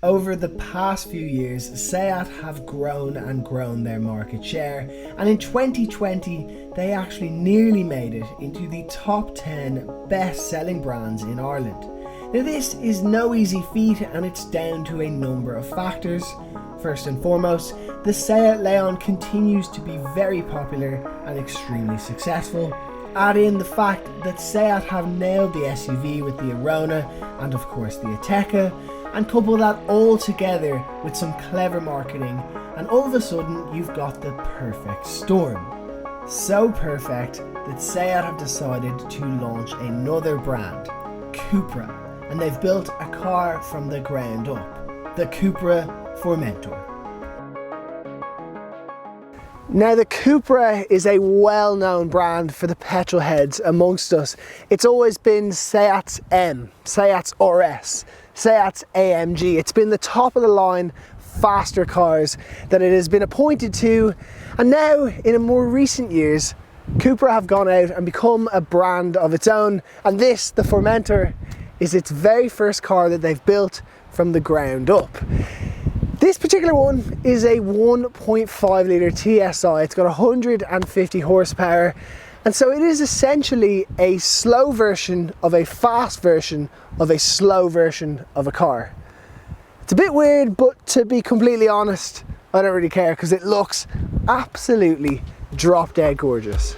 Over the past few years, SEAT have grown and grown their market share, and in 2020 they actually nearly made it into the top 10 best-selling brands in Ireland. Now this is no easy feat, and it's down to a number of factors. First and foremost, the SEAT Leon continues to be very popular and extremely successful. Add in the fact that SEAT have nailed the SUV with the Arona and of course the Ateca, and couple that all together with some clever marketing, and all of a sudden you've got the perfect storm. So perfect that SEAT have decided to launch another brand, CUPRA, and they've built a car from the ground up, the CUPRA Formentor. Now the CUPRA is a well-known brand for the petrol heads amongst us. It's always been SEAT's M, SEAT's RS, SEAT's AMG. It's been the top of the line faster cars that it has been appointed to, and now in more recent years CUPRA have gone out and become a brand of its own, and this, the Formentor, is its very first car that they've built from the ground up. This particular one is a 1.5 litre TSI. It's got 150 horsepower, and so it is essentially a slow version of a fast version of a slow version of a car. It's a bit weird, but to be completely honest, I don't really care because it looks absolutely drop dead gorgeous.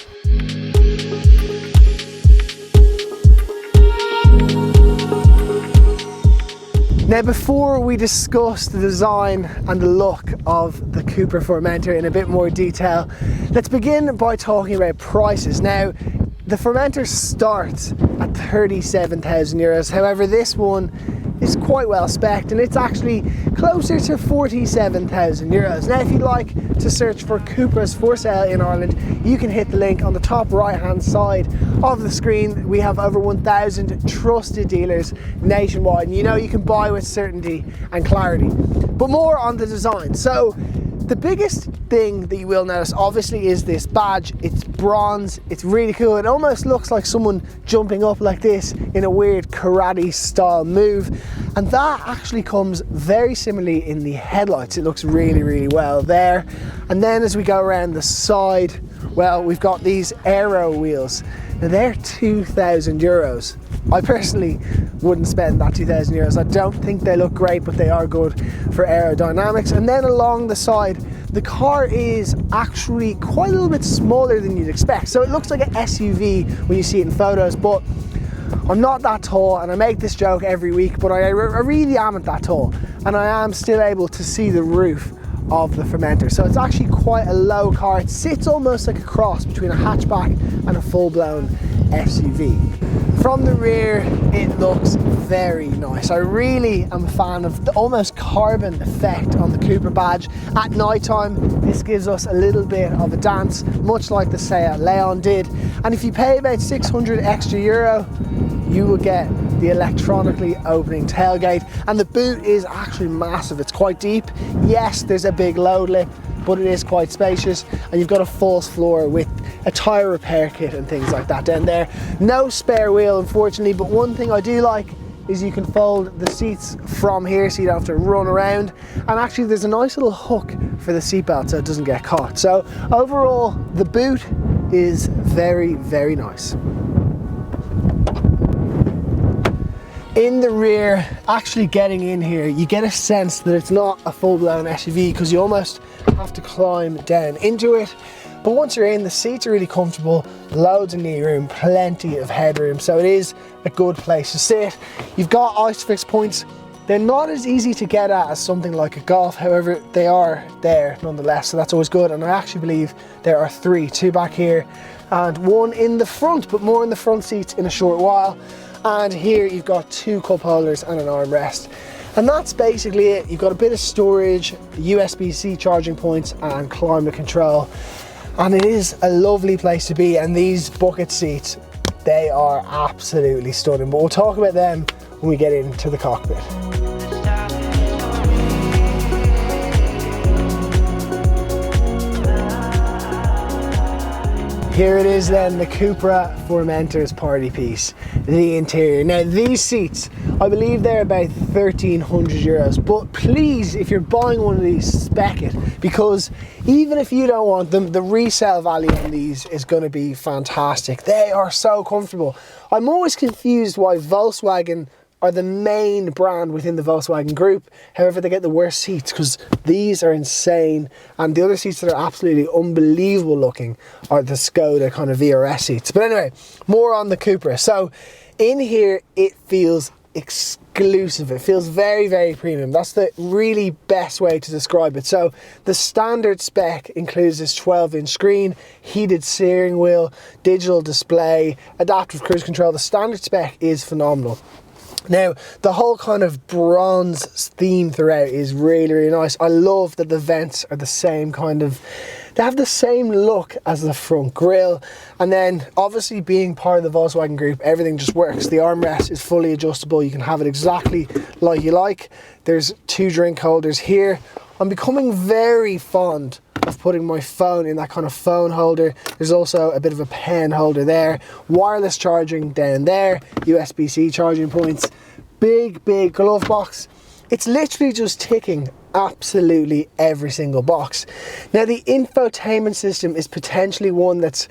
Now before we discuss the design and the look of the CUPRA Formentor in a bit more detail, let's begin by talking about prices. Now the Formentor starts at 37,000 euros, however this one is quite well spec'd and it's actually closer to 47,000 euros. Now if you'd like to search for CUPRAs for sale in Ireland, you can hit the link on the top right hand side of the screen. We have over 1,000 trusted dealers nationwide, and you know you can buy with certainty and clarity. But more on the design. So the biggest thing that you will notice obviously is this badge. It's bronze, it's really cool. It almost looks like someone jumping up like this in a weird karate style move, and that actually comes very similarly in the headlights. It looks really, really well there. And then as we go around the side, well, we've got these aero wheels. Now they're 2,000 euros. I personally wouldn't spend that 2,000 euros. I don't think they look great, but they are good for aerodynamics. And then along the side, the car is actually quite a little bit smaller than you'd expect. So it looks like an SUV when you see it in photos, but I'm not that tall, and I make this joke every week, but I really am that tall, and I am still able to see the roof of the Formentor. So it's actually quite a low car. It sits almost like a cross between a hatchback and a full-blown SUV. From the rear, it looks very nice. I really am a fan of the almost carbon effect on the CUPRA badge. At night time, this gives us a little bit of a dance, much like the SEAT Leon did. And if you pay about 600 extra euro, you will get the electronically opening tailgate, and the boot is actually massive. It's quite deep. Yes, there's a big load lip, but it is quite spacious, and you've got a false floor with a tyre repair kit and things like that down there. No spare wheel, unfortunately, but one thing I do like is you can fold the seats from here so you don't have to run around, and actually there's a nice little hook for the seatbelt so it doesn't get caught. So overall, the boot is very, very nice. In the rear, actually getting in here, you get a sense that it's not a full-blown SUV because you almost have to climb down into it. But once you're in, the seats are really comfortable, loads of knee room, plenty of headroom, so it is a good place to sit. You've got ISOFIX points. They're not as easy to get at as something like a Golf, however, they are there nonetheless, so that's always good. And I actually believe there are three, two back here and one in the front, but more in the front seats in a short while. And here you've got two cup holders and an armrest. And that's basically it. You've got a bit of storage, USB-C charging points and climate control. And it is a lovely place to be. And these bucket seats, they are absolutely stunning. But we'll talk about them when we get into the cockpit. here it is then, the CUPRA Formentor's party piece, the interior. Now these seats, I believe they're about 1,300 euros, but please, if you're buying one of these, spec it, because even if you don't want them, the resale value on these is going to be fantastic. They are so comfortable. I'm always confused why Volkswagen are the main brand within the Volkswagen group. However, they get the worst seats, because these are insane. And the other seats that are absolutely unbelievable looking are the Skoda kind of VRS seats. But anyway, more on the CUPRA. So in here, it feels exclusive. It feels very, very premium. That's the really best way to describe it. So the standard spec includes this 12-inch screen, heated steering wheel, digital display, adaptive cruise control. The standard spec is phenomenal. Now, the whole kind of bronze theme throughout is really, really nice. I love that the vents are the same kind of, they have the same look as the front grille. And then obviously being part of the Volkswagen group, everything just works. The armrest is fully adjustable. You can have it exactly like you like. There's 2 drink holders here. I'm becoming very fond of putting my phone in that kind of phone holder. There's also a bit of a pen holder there. Wireless charging down there. USB-C charging points. Big, big glove box. It's literally just ticking absolutely every single box. Now the infotainment system is potentially one that's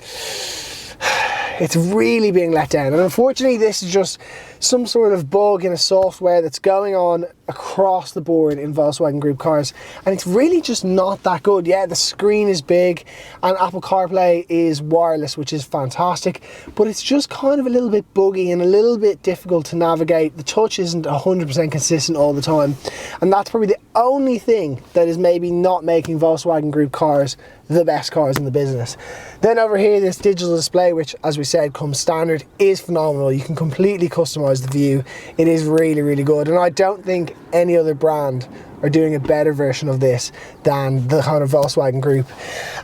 it's really being let down, and unfortunately this is just some sort of bug in a software that's going on across the board in Volkswagen Group cars, and it's really just not that good. Yeah, the screen is big and Apple CarPlay is wireless, which is fantastic, but it's just kind of a little bit buggy and a little bit difficult to navigate. The touch isn't 100% consistent all the time, and that's probably the only thing that is maybe not making Volkswagen Group cars the best cars in the business. Then over here, this digital display, which as we said comes standard, is phenomenal. You can completely customize the view. It is really, really good, and I don't think any other brand are doing a better version of this than the kind of Volkswagen Group.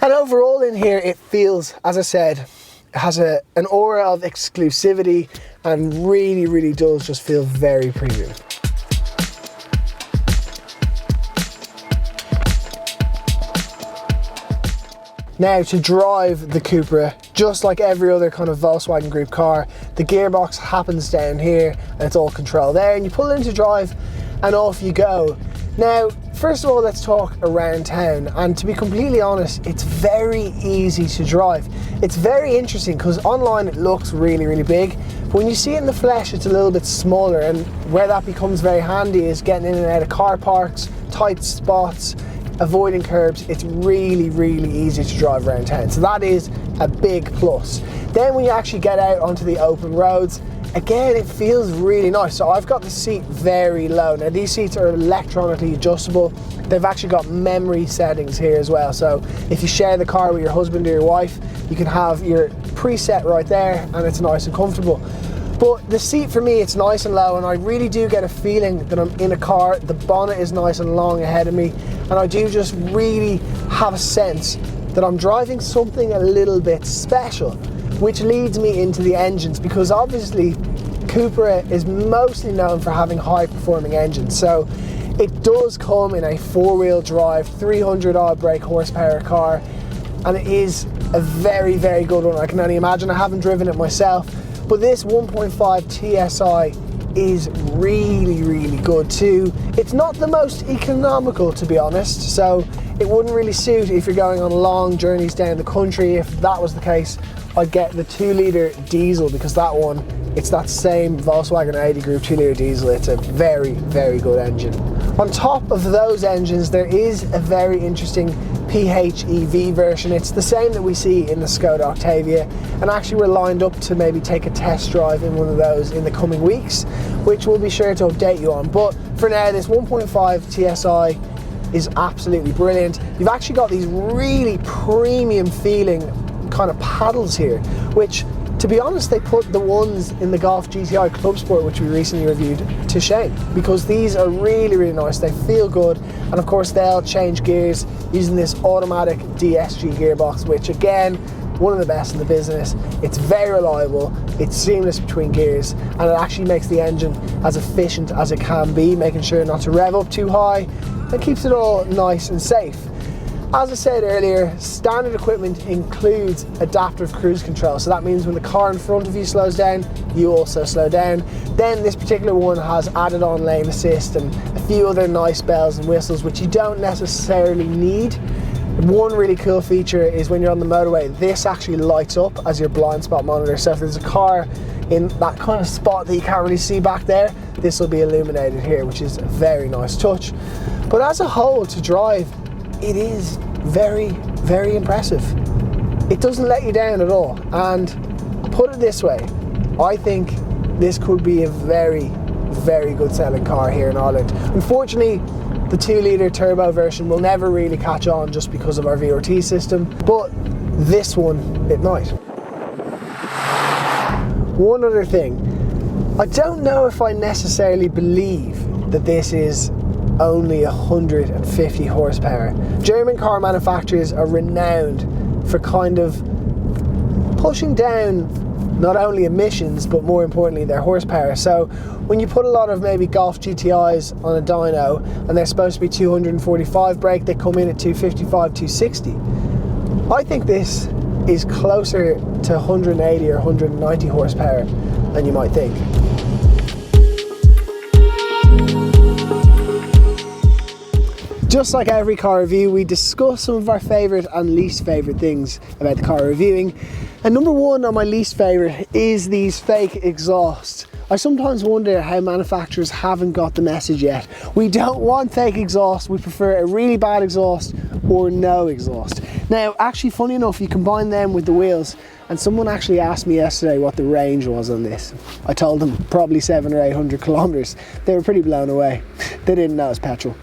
And overall in here, it feels, as I said, it has an aura of exclusivity and really, really does just feel very premium. Now, to drive the CUPRA, just like every other kind of Volkswagen Group car, the gearbox happens down here and it's all control there, and you pull it into drive and off you go. Now, first of all, let's talk around town, and to be completely honest, it's very easy to drive. It's very interesting because online it looks really, really big, but when you see it in the flesh, it's a little bit smaller, and where that becomes very handy is getting in and out of car parks, tight spots, avoiding curbs. It's really, really easy to drive around town. So that is a big plus. Then when you actually get out onto the open roads, again, it feels really nice. So I've got the seat very low. Now these seats are electronically adjustable. They've actually got memory settings here as well. So if you share the car with your husband or your wife, you can have your preset right there and it's nice and comfortable. But the seat for me, it's nice and low, and I really do get a feeling that I'm in a car. The bonnet is nice and long ahead of me, and I do just really have a sense that I'm driving something a little bit special, which leads me into the engines, because obviously CUPRA is mostly known for having high performing engines. So it does come in a 4-wheel drive, 300 odd brake horsepower car, and it is a very, very good one. I can only imagine. I haven't driven it myself, but this 1.5 TSI is really, really good too. It's not the most economical, to be honest, so it wouldn't really suit if you're going on long journeys down the country. If that was the case, I'd get the 2-litre diesel, because that one, it's that same Volkswagen Audi Group 2-litre diesel. It's a very, very good engine. On top of those engines, there is a very interesting PHEV version. It's the same that we see in the Skoda Octavia, and actually we're lined up to maybe take a test drive in one of those in the coming weeks, which we'll be sure to update you on. But for now, this 1.5 TSI is absolutely brilliant. You've actually got these really premium feeling kind of paddles here, which, to be honest, they put the ones in the Golf GTI Club Sport, which we recently reviewed, to shame, because these are really, really nice. They feel good, and of course they'll change gears using this automatic DSG gearbox, which again, one of the best in the business. It's very reliable, it's seamless between gears, and it actually makes the engine as efficient as it can be, making sure not to rev up too high, and keeps it all nice and safe. As I said earlier, standard equipment includes adaptive cruise control. So that means when the car in front of you slows down, you also slow down. Then this particular one has added on lane assist and a few other nice bells and whistles, which you don't necessarily need. One really cool feature is when you're on the motorway, this actually lights up as your blind spot monitor. So if there's a car in that kind of spot that you can't really see back there, this will be illuminated here, which is a very nice touch. But as a whole, to drive, it is very, very impressive. It doesn't let you down at all. And put it this way, I think this could be a very, very good selling car here in Ireland. Unfortunately, the 2-litre turbo version will never really catch on just because of our VRT system, but this one, it might. One other thing, I don't know if I necessarily believe that this is only 150 horsepower. German car manufacturers are renowned for kind of pushing down not only emissions, but more importantly their horsepower. So when you put a lot of maybe Golf GTIs on a dyno and they're supposed to be 245 brake, they come in at 255, 260. I think this is closer to 180 or 190 horsepower than you might think. Just like every car review, we discuss some of our favourite and least favourite things about the car reviewing. And number one on my least favourite is these fake exhausts. I sometimes wonder how manufacturers haven't got the message yet. We don't want fake exhaust, we prefer a really bad exhaust or no exhaust. Now, actually, funny enough, you combine them with the wheels, and someone actually asked me yesterday what the range was on this. I told them probably 700 or 800 kilometres. They were pretty blown away. They didn't know it's petrol.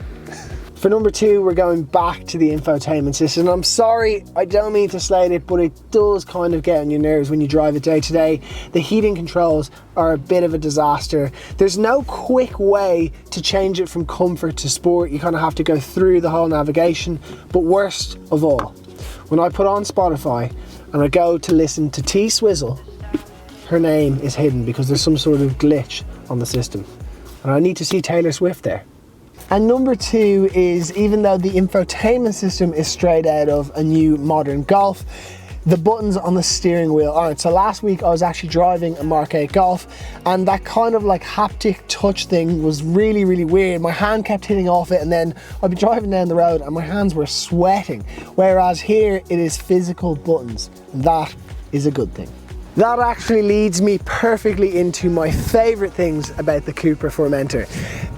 For number two, we're going back to the infotainment system. I'm sorry, I don't mean to slate it, but it does kind of get on your nerves when you drive it day to day. The heating controls are a bit of a disaster. There's no quick way to change it from comfort to sport. You kind of have to go through the whole navigation. But worst of all, when I put on Spotify and I go to listen to T Swizzle, her name is hidden because there's some sort of glitch on the system. And I need to see Taylor Swift there. And number two is, even though the infotainment system is straight out of a new modern Golf, the buttons on the steering wheel aren't. So last week I was actually driving a Mark 8 Golf, and that kind of like haptic touch thing was really, really weird. My hand kept hitting off it, and then I'd be driving down the road and my hands were sweating. Whereas here it is physical buttons. That is a good thing. That actually leads me perfectly into my favorite things about the CUPRA Formentor.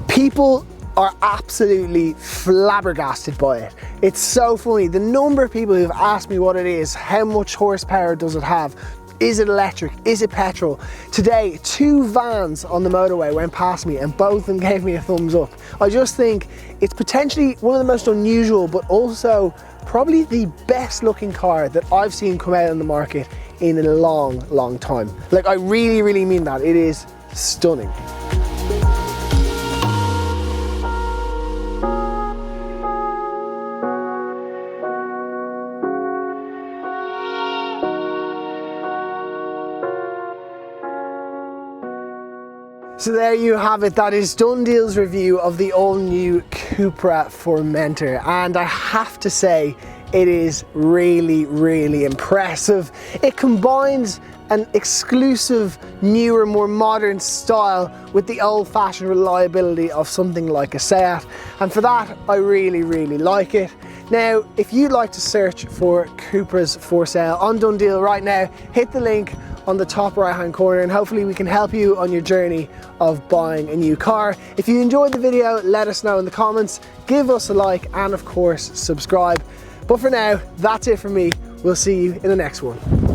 People are absolutely flabbergasted by it. It's so funny. The number of people who've asked me what it is, how much horsepower does it have, is it electric, is it petrol? Today, 2 vans on the motorway went past me and both of them gave me a thumbs up. I just think it's potentially one of the most unusual, but also probably the best looking car that I've seen come out on the market in a long, long time. Like, I really, really mean that. It is stunning. So there you have it. That is DoneDeal's review of the all-new CUPRA Formentor, and I have to say it is really, really impressive. It combines an exclusive, newer, more modern style with the old-fashioned reliability of something like a SEAT, and for that I really, really like it. Now, if you'd like to search for CUPRA's for sale on DoneDeal right now, hit the link on the top right hand corner and hopefully we can help you on your journey of buying a new car. If you enjoyed the video, let us know in the comments, give us a like, and of course subscribe. But for now, that's it from me. We'll see you in the next one.